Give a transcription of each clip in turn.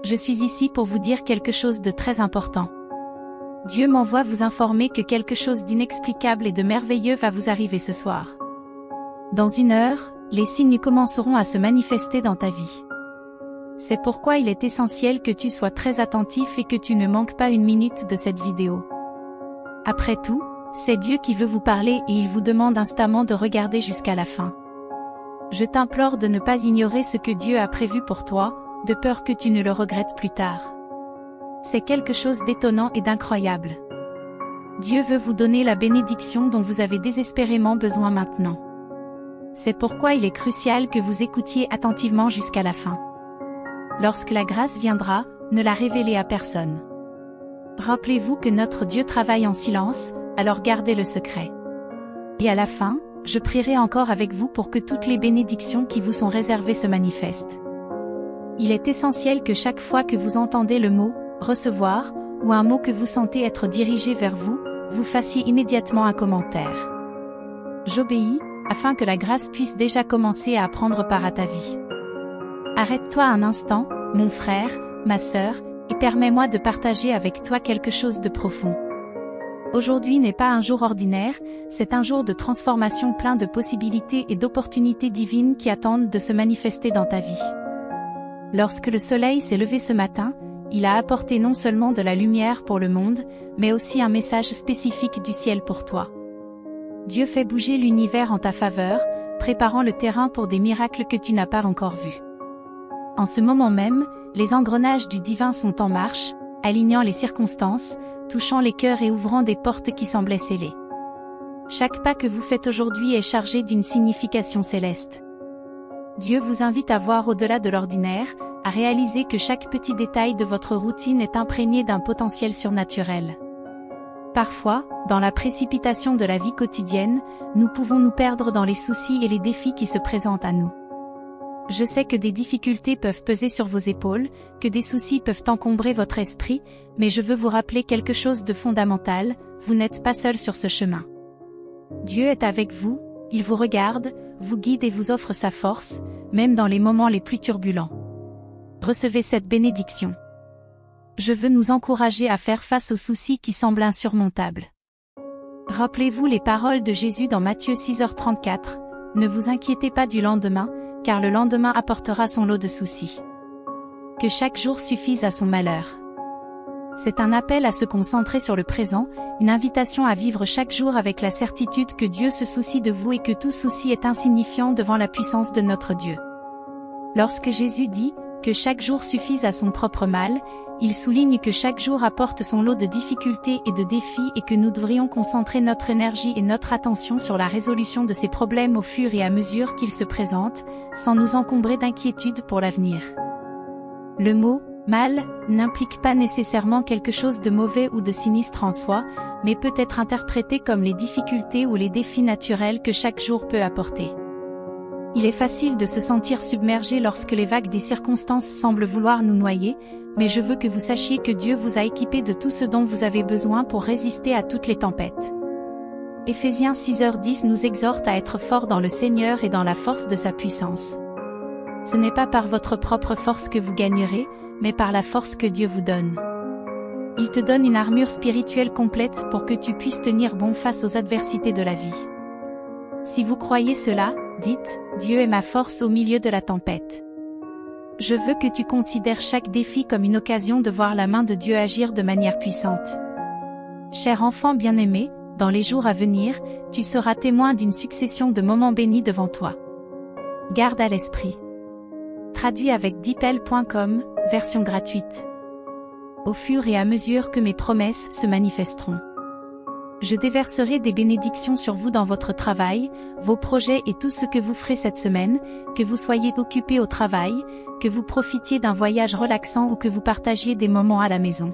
Je suis ici pour vous dire quelque chose de très important. Dieu m'envoie vous informer que quelque chose d'inexplicable et de merveilleux va vous arriver ce soir. Dans 1 heure, les signes commenceront à se manifester dans ta vie. C'est pourquoi il est essentiel que tu sois très attentif et que tu ne manques pas 1 minute de cette vidéo. Après tout, c'est Dieu qui veut vous parler et il vous demande instamment de regarder jusqu'à la fin. Je t'implore de ne pas ignorer ce que Dieu a prévu pour toi, de peur que tu ne le regrettes plus tard. C'est quelque chose d'étonnant et d'incroyable. Dieu veut vous donner la bénédiction dont vous avez désespérément besoin maintenant. C'est pourquoi il est crucial que vous écoutiez attentivement jusqu'à la fin. Lorsque la grâce viendra, ne la révélez à personne. Rappelez-vous que notre Dieu travaille en silence, alors gardez le secret. Et à la fin, je prierai encore avec vous pour que toutes les bénédictions qui vous sont réservées se manifestent. Il est essentiel que chaque fois que vous entendez le mot « recevoir » ou un mot que vous sentez être dirigé vers vous, vous fassiez immédiatement un commentaire. J'obéis, afin que la grâce puisse déjà commencer à prendre part à ta vie. Arrête-toi un instant, mon frère, ma sœur, et permets-moi de partager avec toi quelque chose de profond. Aujourd'hui n'est pas un jour ordinaire, c'est un jour de transformation plein de possibilités et d'opportunités divines qui attendent de se manifester dans ta vie. Lorsque le soleil s'est levé ce matin, il a apporté non seulement de la lumière pour le monde, mais aussi un message spécifique du ciel pour toi. Dieu fait bouger l'univers en ta faveur, préparant le terrain pour des miracles que tu n'as pas encore vus. En ce moment même, les engrenages du divin sont en marche, alignant les circonstances, touchant les cœurs et ouvrant des portes qui semblaient scellées. Chaque pas que vous faites aujourd'hui est chargé d'une signification céleste. Dieu vous invite à voir au-delà de l'ordinaire, à réaliser que chaque petit détail de votre routine est imprégné d'un potentiel surnaturel. Parfois, dans la précipitation de la vie quotidienne, nous pouvons nous perdre dans les soucis et les défis qui se présentent à nous. Je sais que des difficultés peuvent peser sur vos épaules, que des soucis peuvent encombrer votre esprit, mais je veux vous rappeler quelque chose de fondamental, vous n'êtes pas seul sur ce chemin. Dieu est avec vous, il vous regarde, vous guide et vous offre sa force, même dans les moments les plus turbulents. Recevez cette bénédiction. Je veux nous encourager à faire face aux soucis qui semblent insurmontables. Rappelez-vous les paroles de Jésus dans Matthieu 6h34, ne vous inquiétez pas du lendemain, car le lendemain apportera son lot de soucis. Que chaque jour suffise à son malheur. C'est un appel à se concentrer sur le présent, une invitation à vivre chaque jour avec la certitude que Dieu se soucie de vous et que tout souci est insignifiant devant la puissance de notre Dieu. Lorsque Jésus dit que chaque jour suffise à son propre mal, il souligne que chaque jour apporte son lot de difficultés et de défis et que nous devrions concentrer notre énergie et notre attention sur la résolution de ces problèmes au fur et à mesure qu'ils se présentent, sans nous encombrer d'inquiétude pour l'avenir. Le mot « mal » n'implique pas nécessairement quelque chose de mauvais ou de sinistre en soi, mais peut être interprété comme les difficultés ou les défis naturels que chaque jour peut apporter. Il est facile de se sentir submergé lorsque les vagues des circonstances semblent vouloir nous noyer, mais je veux que vous sachiez que Dieu vous a équipé de tout ce dont vous avez besoin pour résister à toutes les tempêtes. Éphésiens 6h10 nous exhorte à être forts dans le Seigneur et dans la force de sa puissance. Ce n'est pas par votre propre force que vous gagnerez, mais par la force que Dieu vous donne. Il te donne une armure spirituelle complète pour que tu puisses tenir bon face aux adversités de la vie. Si vous croyez cela, dites, Dieu est ma force au milieu de la tempête. Je veux que tu considères chaque défi comme une occasion de voir la main de Dieu agir de manière puissante. Cher enfant bien-aimé, dans les jours à venir, tu seras témoin d'une succession de moments bénis devant toi. Garde à l'esprit. Traduit avec DeepL.com, version gratuite. Au fur et à mesure que mes promesses se manifesteront. Je déverserai des bénédictions sur vous dans votre travail, vos projets et tout ce que vous ferez cette semaine, que vous soyez occupé au travail, que vous profitiez d'un voyage relaxant ou que vous partagiez des moments à la maison.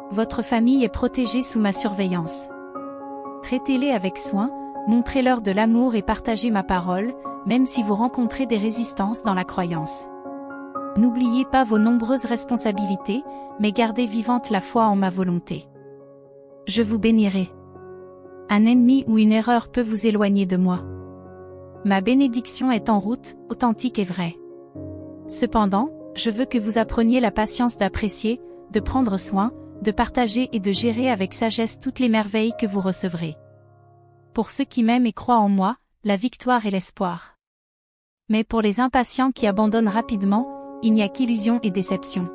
Votre famille est protégée sous ma surveillance. Traitez-les avec soin, montrez-leur de l'amour et partagez ma parole, même si vous rencontrez des résistances dans la croyance. N'oubliez pas vos nombreuses responsabilités, mais gardez vivante la foi en ma volonté. Je vous bénirai. Un ennemi ou une erreur peut vous éloigner de moi. Ma bénédiction est en route, authentique et vraie. Cependant, Je veux que vous appreniez la patience d'apprécier, de prendre soin, de partager et de gérer avec sagesse toutes les merveilles que vous recevrez. Pour ceux qui m'aiment et croient en moi, la victoire et l'espoir. Mais pour les impatients qui abandonnent rapidement, il n'y a qu'illusion et déception.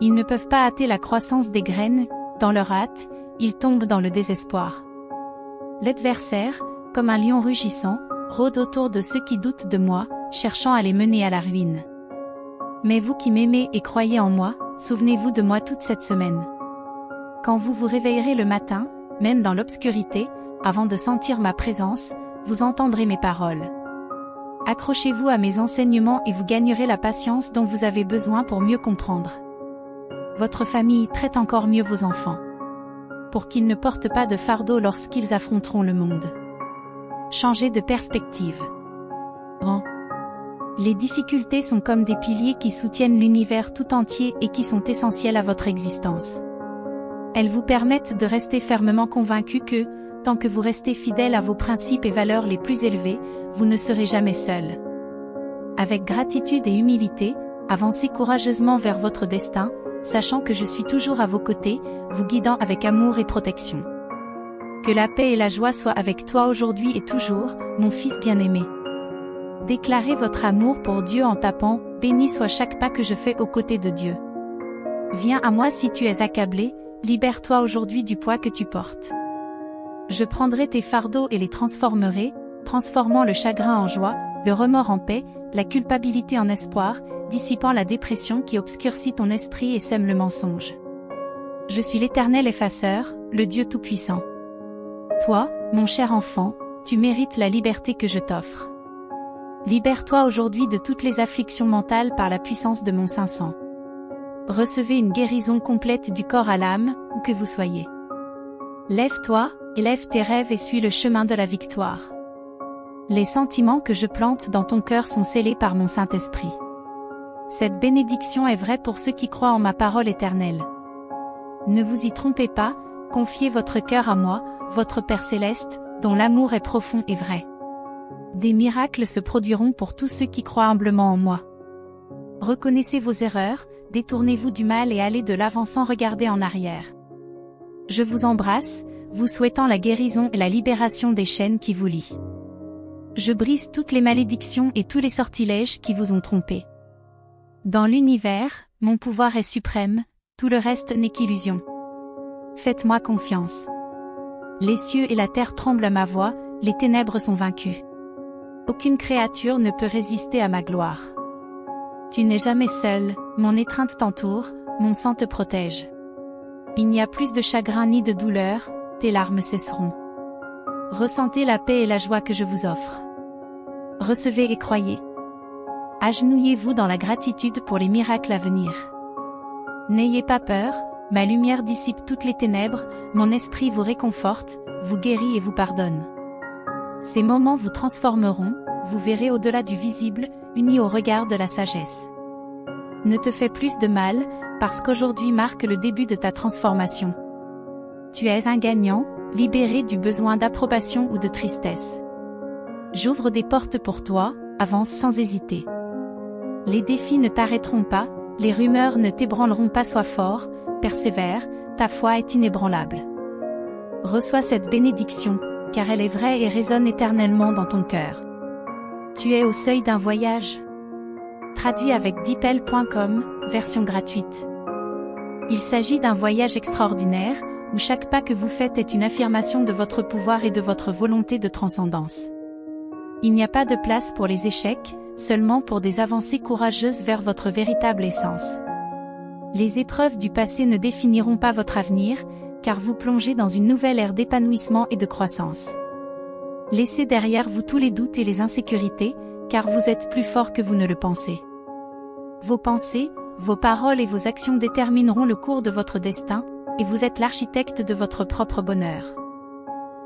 Ils ne peuvent pas hâter la croissance des graines, dans leur hâte, ils tombent dans le désespoir. L'adversaire, comme un lion rugissant, rôde autour de ceux qui doutent de moi, cherchant à les mener à la ruine. Mais vous qui m'aimez et croyez en moi, souvenez-vous de moi toute cette semaine. Quand vous vous réveillerez le matin, même dans l'obscurité, avant de sentir ma présence, vous entendrez mes paroles. Accrochez-vous à mes enseignements et vous gagnerez la patience dont vous avez besoin pour mieux comprendre. Votre famille traite encore mieux vos enfants, pour qu'ils ne portent pas de fardeau lorsqu'ils affronteront le monde. Changez de perspective. Bon. Les difficultés sont comme des piliers qui soutiennent l'univers tout entier et qui sont essentiels à votre existence. Elles vous permettent de rester fermement convaincu que, tant que vous restez fidèle à vos principes et valeurs les plus élevés, vous ne serez jamais seul. Avec gratitude et humilité, avancez courageusement vers votre destin, sachant que je suis toujours à vos côtés, vous guidant avec amour et protection. Que la paix et la joie soient avec toi aujourd'hui et toujours, mon fils bien-aimé. Déclarez votre amour pour Dieu en tapant « Béni soit chaque pas que je fais aux côtés de Dieu ». Viens à moi si tu es accablé, libère-toi aujourd'hui du poids que tu portes. Je prendrai tes fardeaux et les transformerai, transformant le chagrin en joie, le remords en paix, la culpabilité en espoir, dissipant la dépression qui obscurcit ton esprit et sème le mensonge. Je suis l'Éternel effaceur, le Dieu Tout-Puissant. Toi, mon cher enfant, tu mérites la liberté que je t'offre. Libère-toi aujourd'hui de toutes les afflictions mentales par la puissance de mon Saint-Sang. Recevez une guérison complète du corps à l'âme, où que vous soyez. Lève-toi, élève tes rêves et suis le chemin de la victoire. Les sentiments que je plante dans ton cœur sont scellés par mon Saint-Esprit. Cette bénédiction est vraie pour ceux qui croient en ma parole éternelle. Ne vous y trompez pas, confiez votre cœur à moi, votre Père céleste, dont l'amour est profond et vrai. Des miracles se produiront pour tous ceux qui croient humblement en moi. Reconnaissez vos erreurs, détournez-vous du mal et allez de l'avant sans regarder en arrière. Je vous embrasse, vous souhaitant la guérison et la libération des chaînes qui vous lient. Je brise toutes les malédictions et tous les sortilèges qui vous ont trompé. Dans l'univers, mon pouvoir est suprême, tout le reste n'est qu'illusion. Faites-moi confiance. Les cieux et la terre tremblent à ma voix, les ténèbres sont vaincues. Aucune créature ne peut résister à ma gloire. Tu n'es jamais seul, mon étreinte t'entoure, mon sang te protège. Il n'y a plus de chagrin ni de douleur, tes larmes cesseront. Ressentez la paix et la joie que je vous offre. Recevez et croyez. Agenouillez-vous dans la gratitude pour les miracles à venir. N'ayez pas peur, ma lumière dissipe toutes les ténèbres, mon esprit vous réconforte, vous guérit et vous pardonne. Ces moments vous transformeront, vous verrez au-delà du visible, unis au regard de la sagesse. Ne te fais plus de mal, parce qu'aujourd'hui marque le début de ta transformation. Tu es un gagnant, libéré du besoin d'approbation ou de tristesse. J'ouvre des portes pour toi, avance sans hésiter. Les défis ne t'arrêteront pas, les rumeurs ne t'ébranleront pas, sois fort, persévère, ta foi est inébranlable. Reçois cette bénédiction, car elle est vraie et résonne éternellement dans ton cœur. Tu es au seuil d'un voyage. Traduit avec DeepL.com, version gratuite. Il s'agit d'un voyage extraordinaire, où chaque pas que vous faites est une affirmation de votre pouvoir et de votre volonté de transcendance. Il n'y a pas de place pour les échecs, seulement pour des avancées courageuses vers votre véritable essence. Les épreuves du passé ne définiront pas votre avenir, car vous plongez dans une nouvelle ère d'épanouissement et de croissance. Laissez derrière vous tous les doutes et les insécurités, car vous êtes plus fort que vous ne le pensez. Vos pensées, vos paroles et vos actions détermineront le cours de votre destin, et vous êtes l'architecte de votre propre bonheur.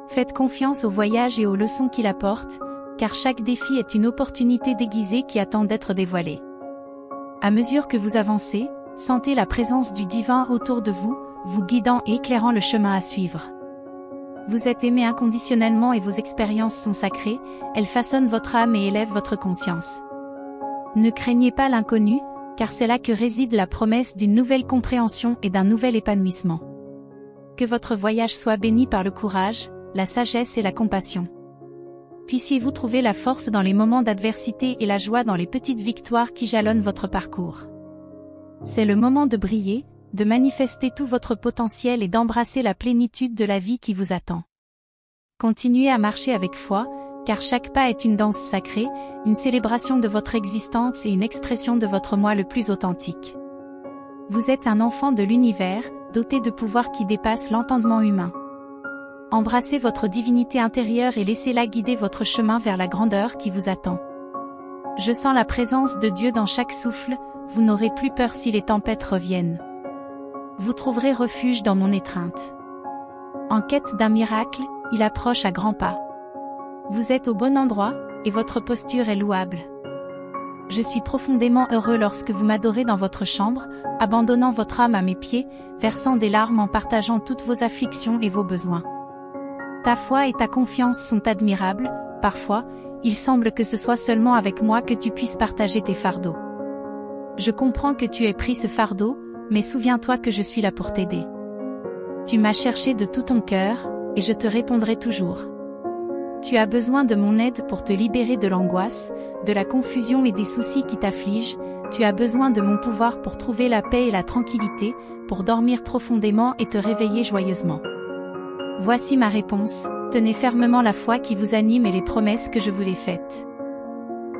Faites confiance au voyage et aux leçons qu'il apporte, car chaque défi est une opportunité déguisée qui attend d'être dévoilée. À mesure que vous avancez, sentez la présence du divin autour de vous, vous guidant et éclairant le chemin à suivre. Vous êtes aimé inconditionnellement et vos expériences sont sacrées, elles façonnent votre âme et élèvent votre conscience. Ne craignez pas l'inconnu, car c'est là que réside la promesse d'une nouvelle compréhension et d'un nouvel épanouissement. Que votre voyage soit béni par le courage, la sagesse et la compassion. Puissiez-vous trouver la force dans les moments d'adversité et la joie dans les petites victoires qui jalonnent votre parcours. C'est le moment de briller, de manifester tout votre potentiel et d'embrasser la plénitude de la vie qui vous attend. Continuez à marcher avec foi, car chaque pas est une danse sacrée, une célébration de votre existence et une expression de votre moi le plus authentique. Vous êtes un enfant de l'univers, doté de pouvoirs qui dépassent l'entendement humain. Embrassez votre divinité intérieure et laissez-la guider votre chemin vers la grandeur qui vous attend. Je sens la présence de Dieu dans chaque souffle, vous n'aurez plus peur si les tempêtes reviennent. Vous trouverez refuge dans mon étreinte. En quête d'un miracle, il approche à grands pas. Vous êtes au bon endroit, et votre posture est louable. Je suis profondément heureux lorsque vous m'adorez dans votre chambre, abandonnant votre âme à mes pieds, versant des larmes en partageant toutes vos afflictions et vos besoins. Ta foi et ta confiance sont admirables, parfois, il semble que ce soit seulement avec moi que tu puisses partager tes fardeaux. Je comprends que tu aies pris ce fardeau, mais souviens-toi que je suis là pour t'aider. Tu m'as cherché de tout ton cœur, et je te répondrai toujours. Tu as besoin de mon aide pour te libérer de l'angoisse, de la confusion et des soucis qui t'affligent, tu as besoin de mon pouvoir pour trouver la paix et la tranquillité, pour dormir profondément et te réveiller joyeusement. Voici ma réponse, tenez fermement la foi qui vous anime et les promesses que je vous ai faites.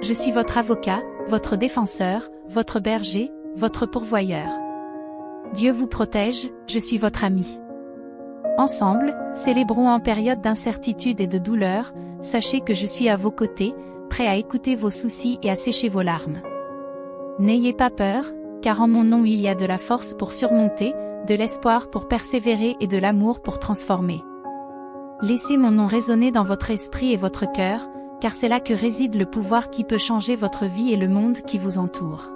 Je suis votre avocat, votre défenseur, votre berger, votre pourvoyeur. Dieu vous protège, je suis votre ami. Ensemble, célébrons en période d'incertitude et de douleur, sachez que je suis à vos côtés, prêt à écouter vos soucis et à sécher vos larmes. N'ayez pas peur, car en mon nom il y a de la force pour surmonter, de l'espoir pour persévérer et de l'amour pour transformer. Laissez mon nom résonner dans votre esprit et votre cœur, car c'est là que réside le pouvoir qui peut changer votre vie et le monde qui vous entoure.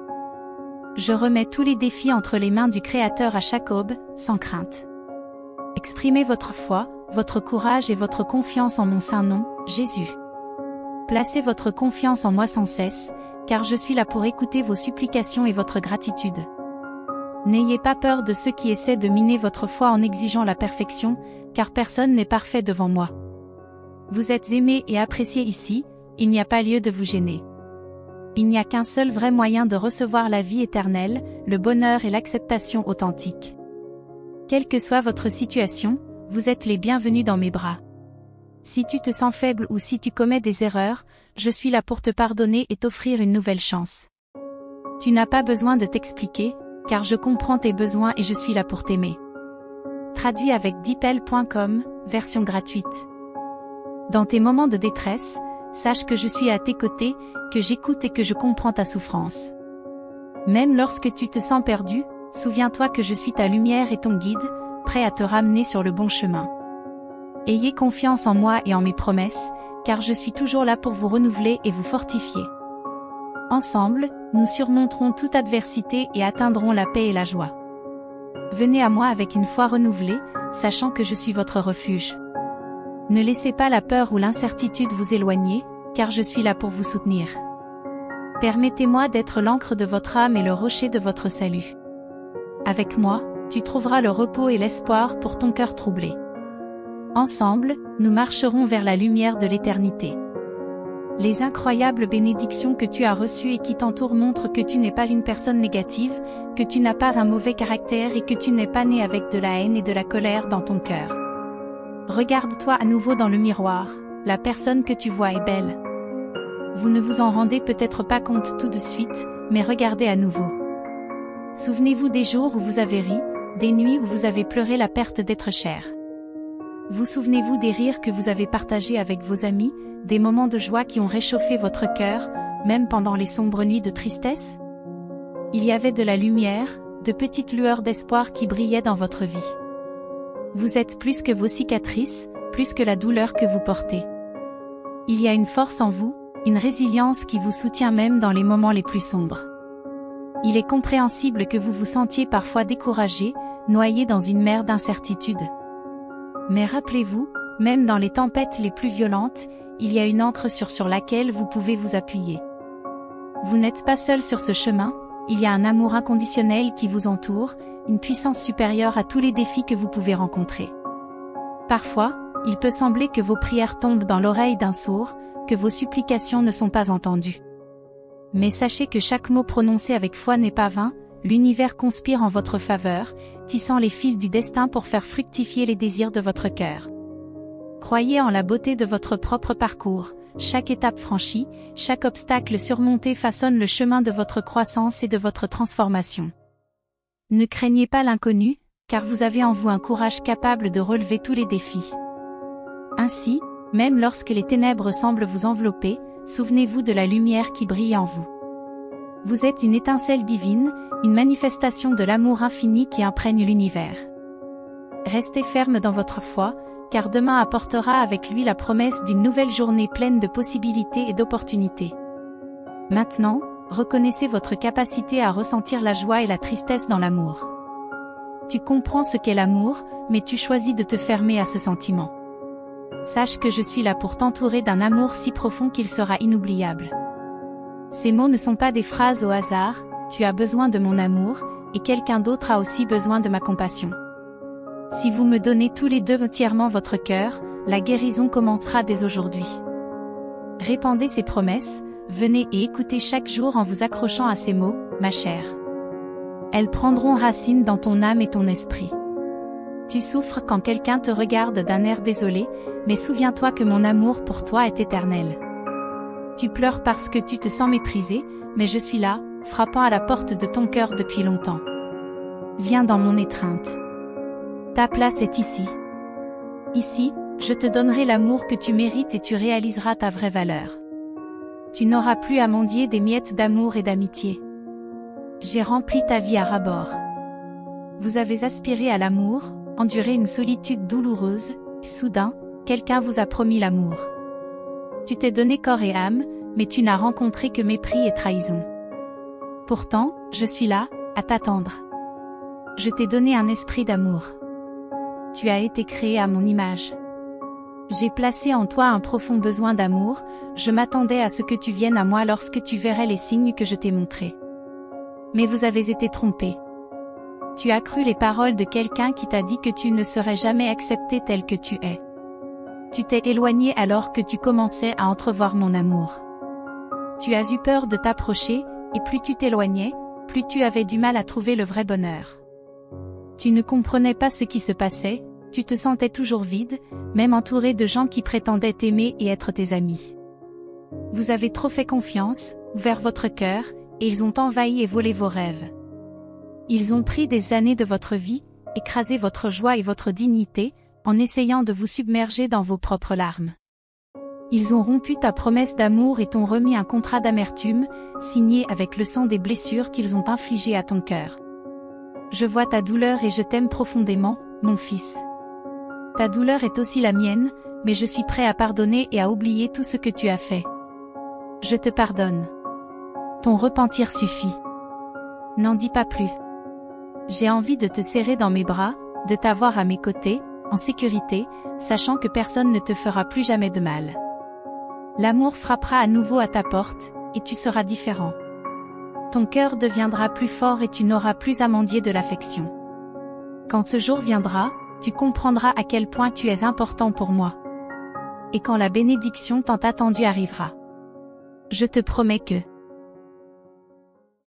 Je remets tous les défis entre les mains du Créateur à chaque aube, sans crainte. Exprimez votre foi, votre courage et votre confiance en mon saint nom, Jésus. Placez votre confiance en moi sans cesse, car je suis là pour écouter vos supplications et votre gratitude. N'ayez pas peur de ceux qui essaient de miner votre foi en exigeant la perfection, car personne n'est parfait devant moi. Vous êtes aimé et apprécié ici, il n'y a pas lieu de vous gêner. Il n'y a qu'un seul vrai moyen de recevoir la vie éternelle, le bonheur et l'acceptation authentique. Quelle que soit votre situation, vous êtes les bienvenus dans mes bras. Si tu te sens faible ou si tu commets des erreurs, je suis là pour te pardonner et t'offrir une nouvelle chance. Tu n'as pas besoin de t'expliquer, car je comprends tes besoins et je suis là pour t'aimer. Traduit avec deepl.com, version gratuite. Dans tes moments de détresse, sache que je suis à tes côtés, que j'écoute et que je comprends ta souffrance. Même lorsque tu te sens perdu, souviens-toi que je suis ta lumière et ton guide, prêt à te ramener sur le bon chemin. Ayez confiance en moi et en mes promesses, car je suis toujours là pour vous renouveler et vous fortifier. Ensemble, nous surmonterons toute adversité et atteindrons la paix et la joie. Venez à moi avec une foi renouvelée, sachant que je suis votre refuge. Ne laissez pas la peur ou l'incertitude vous éloigner, car je suis là pour vous soutenir. Permettez-moi d'être l'encre de votre âme et le rocher de votre salut. Avec moi, tu trouveras le repos et l'espoir pour ton cœur troublé. Ensemble, nous marcherons vers la lumière de l'éternité. Les incroyables bénédictions que tu as reçues et qui t'entourent montrent que tu n'es pas une personne négative, que tu n'as pas un mauvais caractère et que tu n'es pas né avec de la haine et de la colère dans ton cœur. Regarde-toi à nouveau dans le miroir, la personne que tu vois est belle. Vous ne vous en rendez peut-être pas compte tout de suite, mais regardez à nouveau. Souvenez-vous des jours où vous avez ri, des nuits où vous avez pleuré la perte d'être cher. Vous souvenez-vous des rires que vous avez partagés avec vos amis, des moments de joie qui ont réchauffé votre cœur, même pendant les sombres nuits de tristesse? Il y avait de la lumière, de petites lueurs d'espoir qui brillaient dans votre vie. Vous êtes plus que vos cicatrices, plus que la douleur que vous portez. Il y a une force en vous, une résilience qui vous soutient même dans les moments les plus sombres. Il est compréhensible que vous vous sentiez parfois découragé, noyé dans une mer d'incertitude. Mais rappelez-vous, même dans les tempêtes les plus violentes, il y a une ancre sur laquelle vous pouvez vous appuyer. Vous n'êtes pas seul sur ce chemin, il y a un amour inconditionnel qui vous entoure, une puissance supérieure à tous les défis que vous pouvez rencontrer. Parfois, il peut sembler que vos prières tombent dans l'oreille d'un sourd, que vos supplications ne sont pas entendues. Mais sachez que chaque mot prononcé avec foi n'est pas vain, l'univers conspire en votre faveur, tissant les fils du destin pour faire fructifier les désirs de votre cœur. Croyez en la beauté de votre propre parcours, chaque étape franchie, chaque obstacle surmonté façonne le chemin de votre croissance et de votre transformation. Ne craignez pas l'inconnu, car vous avez en vous un courage capable de relever tous les défis. Ainsi, même lorsque les ténèbres semblent vous envelopper, souvenez-vous de la lumière qui brille en vous. Vous êtes une étincelle divine, une manifestation de l'amour infini qui imprègne l'univers. Restez ferme dans votre foi, car demain apportera avec lui la promesse d'une nouvelle journée pleine de possibilités et d'opportunités. Maintenant, reconnaissez votre capacité à ressentir la joie et la tristesse dans l'amour. Tu comprends ce qu'est l'amour, mais tu choisis de te fermer à ce sentiment. Sache que je suis là pour t'entourer d'un amour si profond qu'il sera inoubliable. Ces mots ne sont pas des phrases au hasard, tu as besoin de mon amour, et quelqu'un d'autre a aussi besoin de ma compassion. Si vous me donnez tous les deux entièrement votre cœur, la guérison commencera dès aujourd'hui. Répandez ces promesses, venez et écoutez chaque jour en vous accrochant à ces mots, ma chère. Elles prendront racine dans ton âme et ton esprit. Tu souffres quand quelqu'un te regarde d'un air désolé, mais souviens-toi que mon amour pour toi est éternel. Tu pleures parce que tu te sens méprisé, mais je suis là, frappant à la porte de ton cœur depuis longtemps. Viens dans mon étreinte. Ta place est ici. Ici, je te donnerai l'amour que tu mérites et tu réaliseras ta vraie valeur. Tu n'auras plus à mendier des miettes d'amour et d'amitié. J'ai rempli ta vie à ras-bord. Vous avez aspiré à l'amour, enduré une solitude douloureuse, et soudain, quelqu'un vous a promis l'amour. Tu t'es donné corps et âme, mais tu n'as rencontré que mépris et trahison. Pourtant, je suis là, à t'attendre. Je t'ai donné un esprit d'amour. Tu as été créé à mon image. J'ai placé en toi un profond besoin d'amour, je m'attendais à ce que tu viennes à moi lorsque tu verrais les signes que je t'ai montrés. Mais vous avez été trompés. Tu as cru les paroles de quelqu'un qui t'a dit que tu ne serais jamais accepté tel que tu es. Tu t'es éloigné alors que tu commençais à entrevoir mon amour. Tu as eu peur de t'approcher, et plus tu t'éloignais, plus tu avais du mal à trouver le vrai bonheur. Tu ne comprenais pas ce qui se passait, tu te sentais toujours vide, même entouré de gens qui prétendaient t'aimer et être tes amis. Vous avez trop fait confiance, ouvert votre cœur, et ils ont envahi et volé vos rêves. Ils ont pris des années de votre vie, écrasé votre joie et votre dignité, en essayant de vous submerger dans vos propres larmes. Ils ont rompu ta promesse d'amour et t'ont remis un contrat d'amertume, signé avec le sang des blessures qu'ils ont infligées à ton cœur. Je vois ta douleur et je t'aime profondément, mon fils. Ta douleur est aussi la mienne, mais je suis prêt à pardonner et à oublier tout ce que tu as fait. Je te pardonne. Ton repentir suffit. N'en dis pas plus. J'ai envie de te serrer dans mes bras, de t'avoir à mes côtés, en sécurité, sachant que personne ne te fera plus jamais de mal. L'amour frappera à nouveau à ta porte, et tu seras différent. Ton cœur deviendra plus fort et tu n'auras plus à mendier de l'affection. Quand ce jour viendra, tu comprendras à quel point tu es important pour moi. Et quand la bénédiction tant attendue arrivera. Je te promets que